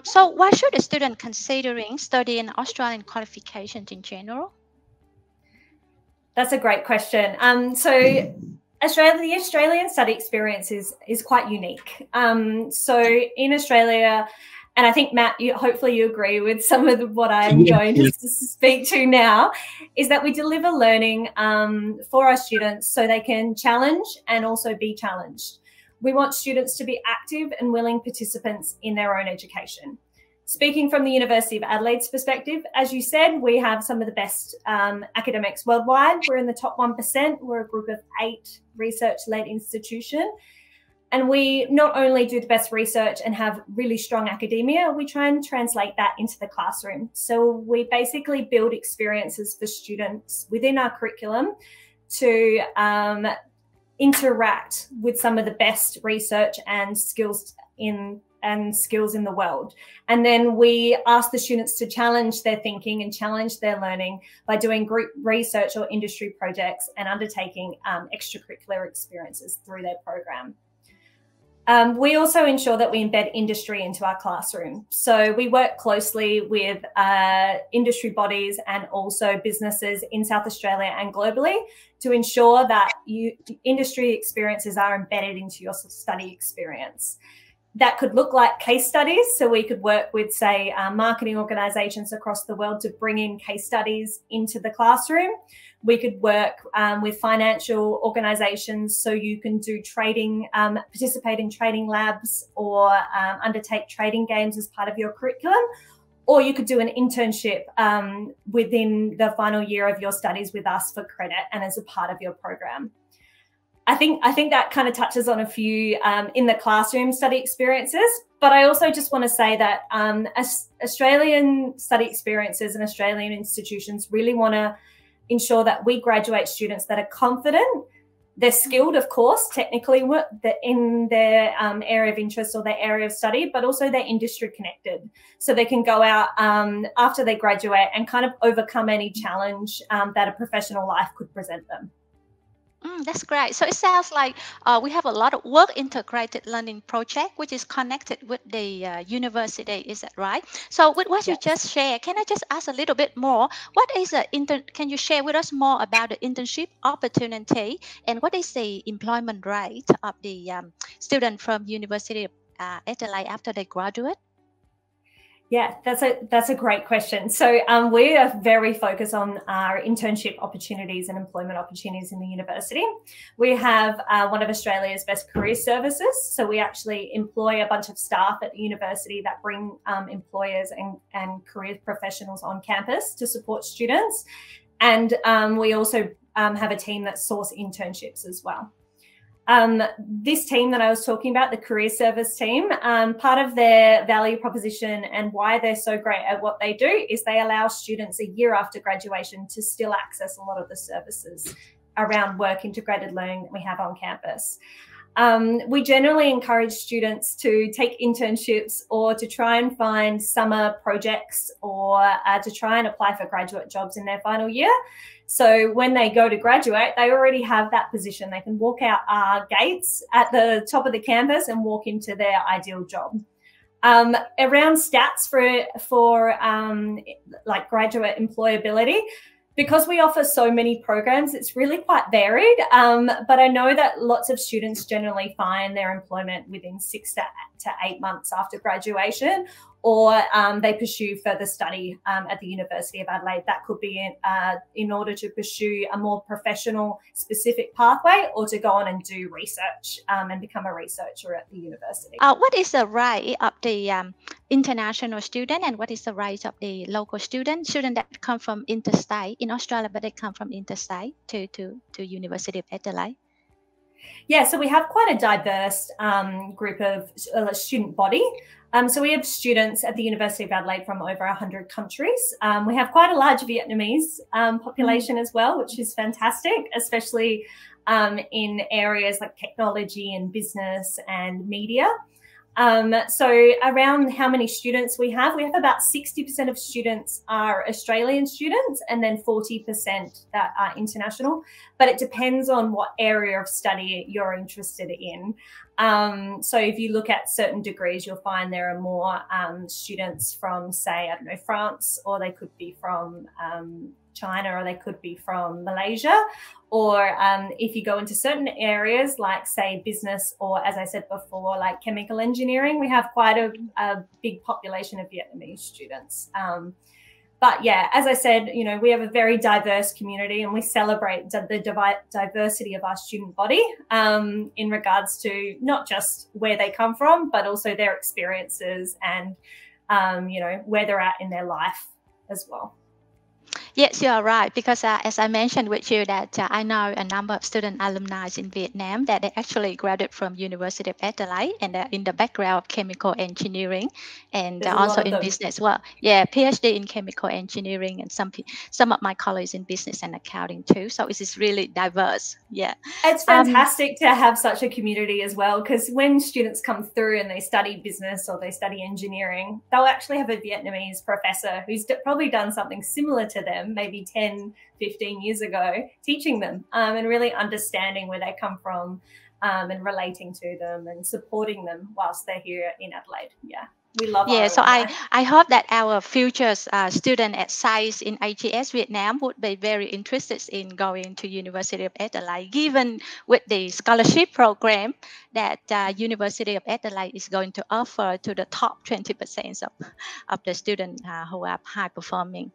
So why should a student considering studying Australian qualifications in general? That's a great question. The Australian study experience is quite unique. So in Australia, and I think, Matt, hopefully you agree with some of what I'm going to speak to now, is that we deliver learning for our students so they can challenge and also be challenged. We want students to be active and willing participants in their own education. Speaking from the University of Adelaide's perspective, as you said, we have some of the best academics worldwide. We're in the top 1%. We're a group of 8 research-led institutions. And we not only do the best research and have really strong academia, we try and translate that into the classroom. So we basically build experiences for students within our curriculum to interact with some of the best research and skills in the world. And then we ask the students to challenge their thinking and challenge their learning by doing group research or industry projects and undertaking extracurricular experiences through their program. We also ensure that we embed industry into our classroom. So we work closely with industry bodies and also businesses in South Australia and globally to ensure that industry experiences are embedded into your study experience. That could look like case studies. So we could work with, say, marketing organisations across the world to bring in case studies into the classroom. We could work with financial organisations so you can do trading, participate in trading labs or undertake trading games as part of your curriculum. Or you could do an internship within the final year of your studies with us for credit and as a part of your program. I think that kind of touches on a few in the classroom study experiences, but I also just want to say that Australian study experiences and Australian institutions really want to ensure that we graduate students that are confident, they're skilled, of course, technically in their area of interest or their area of study, but also they're industry connected. So they can go out after they graduate and kind of overcome any challenge that a professional life could present them. That's great. So it sounds like we have a lot of work integrated learning project, which is connected with the university. Is that right? So with what you just shared, can I just ask a little bit more? What is can you share with us more about the internship opportunity and what is the employment rate of the student from University of Adelaide after they graduate? Yeah, that's a great question. So we are very focused on our internship opportunities and employment opportunities in the university. We have one of Australia's best career services. So we actually employ a bunch of staff at the university that bring employers and career professionals on campus to support students. And we also have a team that source internships as well. This team that I was talking about, the career service team, part of their value proposition and why they're so great at what they do is they allow students a year after graduation to still access a lot of the services around work integrated learning that we have on campus. We generally encourage students to take internships or to try and find summer projects or to try and apply for graduate jobs in their final year. So when they go to graduate, they already have that position. They can walk out our gates at the top of the campus and walk into their ideal job. Around stats for like graduate employability, because we offer so many programs, it's really quite varied. But I know that lots of students generally find their employment within 6 to 8 months after graduation, or they pursue further study at the University of Adelaide. That could be in order to pursue a more professional specific pathway or to go on and do research and become a researcher at the university. What is the rate of the international student and what is the rate of the local student that come from interstate in Australia, but they come from interstate to University of Adelaide? Yeah, so we have quite a diverse group of student body. So we have students at the University of Adelaide from over 100 countries. We have quite a large Vietnamese population as well, which is fantastic, especially in areas like technology and business and media. So around how many students we have about 60% of students are Australian students and then 40% that are international, but it depends on what area of study you're interested in. So if you look at certain degrees, you'll find there are more students from, say, I don't know, France, or they could be from China, or they could be from Malaysia. Or if you go into certain areas like, say, business, or as I said before, like chemical engineering, we have quite a big population of Vietnamese students. But yeah, as I said, you know, we have a very diverse community, and we celebrate the diversity of our student body in regards to not just where they come from, but also their experiences and, you know, where they're at in their life as well. Yes, you are right. Because as I mentioned with you that I know a number of student alumni in Vietnam that they actually graduated from University of Adelaide, and they're in the background of chemical engineering, and also in business. Well, yeah, PhD in chemical engineering, and some of my colleagues in business and accounting too. So it is really diverse. Yeah, it's fantastic to have such a community as well, because when students come through and they study business or they study engineering, they'll actually have a Vietnamese professor who's probably done something similar to them maybe 10, 15 years ago, teaching them and really understanding where they come from and relating to them and supporting them whilst they're here in Adelaide. Yeah, we love Yeah, our so alumni. I hope that our future student at SACE in AGS Vietnam would be very interested in going to University of Adelaide, given with the scholarship program that University of Adelaide is going to offer to the top 20% of the students who are high performing.